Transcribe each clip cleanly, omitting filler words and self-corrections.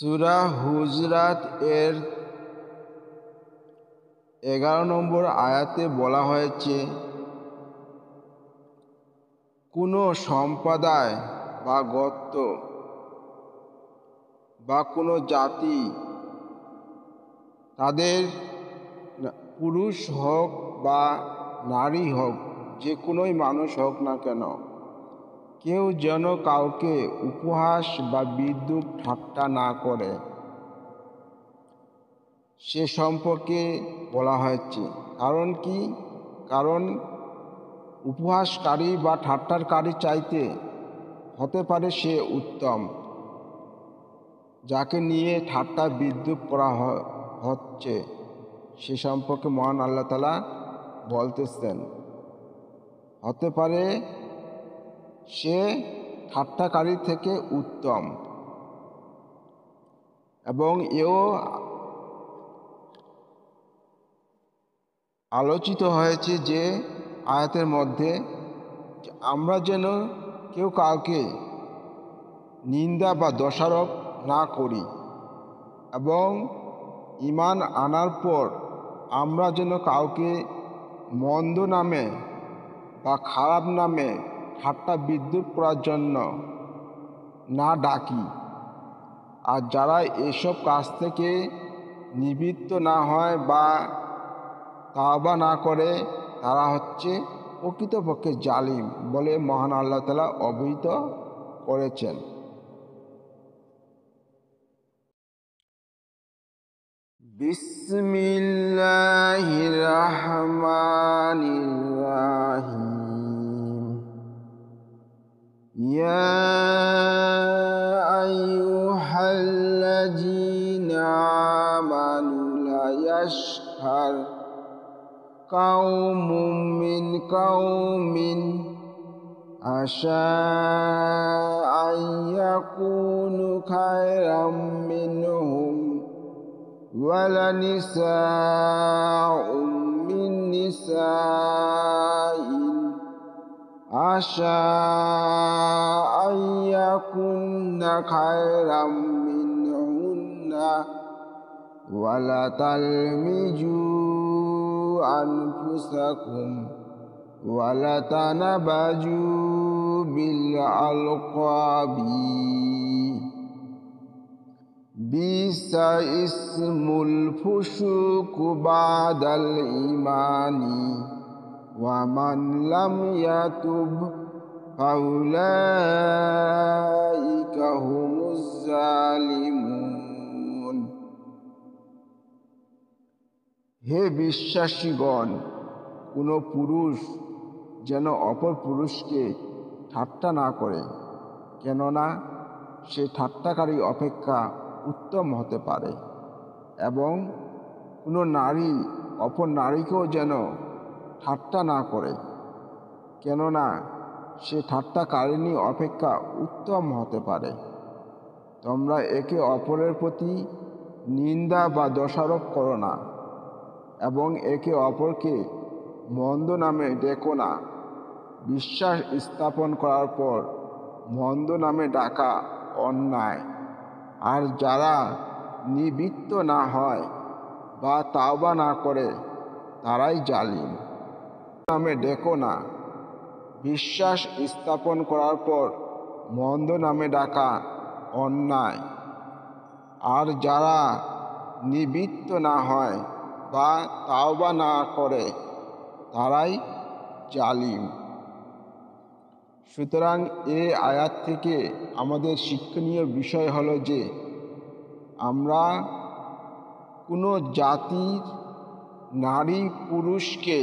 সূরা হুজরাত এর 11 নম্বর আয়াতে বলা হয়েছে, কোনো সম্প্রদায় বা গোত্র বা কোনো জাতি তাদের পুরুষ হোক বা নারী হোক, যে কোনোই মানুষ হোক না কেন, কেউ যেন কাউকে উপহাস বা বিদ্রূপ ঠাট্টা না করে, সে সম্পর্কে বলা হয়েছে। কারণ কি? কারণ উপহাসকারী বা ঠাট্টারকারী চাইতে হতে পারে সে উত্তম, যাকে নিয়ে ঠাট্টা বিদ্রূপ করা হচ্ছে, সে সম্পর্কে মহান আল্লাহ তাআলা বলতেছেন, হতে পারে সে ঠাট্টাকারী থেকে উত্তম। এবং এও আলোচিত হয়েছে যে আয়াতের মধ্যে, আমরা যেন কেউ কাউকে নিন্দা বা দোষারোপ না করি, এবং ঈমান আনার পর আমরা যেন কাউকে মন্দ নামে বা খারাপ নামে ঠাট্টা বিদ্রূপ করার জন্য না ডাকি। আর যারা এসব কাজ থেকে নিবৃত্ত না হয় বা তাওবা না করে, তারা হচ্ছে প্রকৃতপক্ষে জালিম বলে মহান আল্লাহ তাআলা অভিহিত করেছেন। বিসমিল্লাহির রহমানির রহিম। ইয়া আইয়ুহাল্লাযীনা আমানু লা ইয়াসখার কাওমুম মিন কাওমিন আশা আইয়াকুনু খায়রাম মিনহুম ওয়ালা নিসাউম মিন নিসাইন আশা আইয়াকুন্না খায়রাম মিনহুন্না ওয়ালা তালমিজু আনফুসাকুম ওয়ালা তানাবাজু বিল আলকাবি বিসা ইসমুল ফুসুকু বাদাল ঈমানি ওয়া মান লাম ইয়াতুব ফাউলাইকা হুমুজ জালিমুন। হে বিশ্বাসীগণ, কোনো পুরুষ যেন অপর পুরুষকে ঠাট্টা না করে, কেননা সে ঠাট্টাকারী অপেক্ষা উত্তম হতে পারে। এবং কোনো নারী অপর নারীকেও যেন ঠাট্টা না করে, কেননা সে ঠাট্টাকারিণী অপেক্ষা উত্তম হতে পারে। তোমরা একে অপরের প্রতি নিন্দা বা দোষারোপ করো না, এবং একে অপরকে মন্দ নামে ডেকো না। বিশ্বাস স্থাপন করার পর মন্দ নামে ডাকা অন্যায়। আর যারা নিবৃত্ত না হয় বা তাওবা না করে, তারাই জালিম। নামে ডেকো না। বিশ্বাস স্থাপন করার পর মন্দ নামে ডাকা অন্যায়। আর যারা নিবৃত্ত না হয় বা তাওবা না করে, তারাই জালিম। সুতরাং এই আয়াত থেকে আমাদের শিক্ষণীয় বিষয় হলো যে, আমরা কোনো জাতির নারী পুরুষকে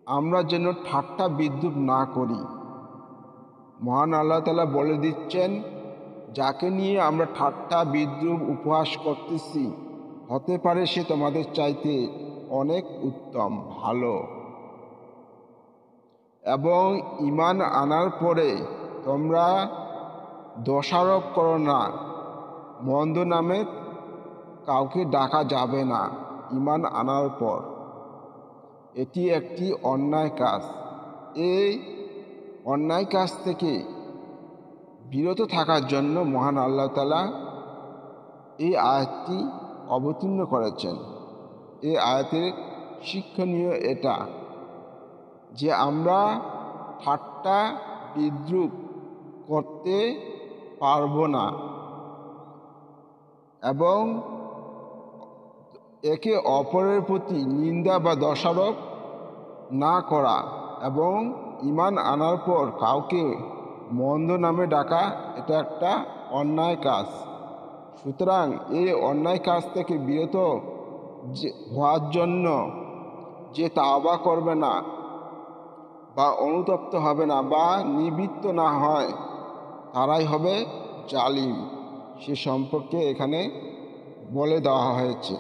আমরা যেন ঠাট্টা বিদ্রূপ না করি। মহান আল্লাহ তাআলা বলে দিচ্ছেন, যাকে নিয়ে আমরা ঠাট্টা বিদ্রূপ উপহাস করতেছি, হতে পারে সে তোমাদের চাইতে অনেক উত্তম, ভালো। এবং ঈমান আনার পরে তোমরা দোষারোপ করো না, মন্দ নামে কাউকে ডাকা যাবে না ঈমান আনার পর। এটি একটি অন্যায় কাজ। এই অন্যায় কাজ থেকে বিরত থাকার জন্য মহান আল্লাহ তাআলা এই আয়াতটি অবতীর্ণ করেছেন। এই আয়াতের শিক্ষণীয় এটা যে আমরা ঠাট্টা বিদ্রূপ করতে পারবো না এবং একে অপরের প্রতি নিন্দা বা দোষারোপ না করা এবং ঈমান আনার পর কাউকে মন্দ নামে ডাকা এটা একটা অন্যায় কাজ। সুতরাং এই অন্যায় কাজ থেকে বিরত হওয়ার জন্য যে তাওবা করবে না বা অনুতপ্ত হবে না বা নিবৃত্ত না হয় তারাই হবে জালিম, সে সম্পর্কে এখানে বলে দেওয়া হয়েছে।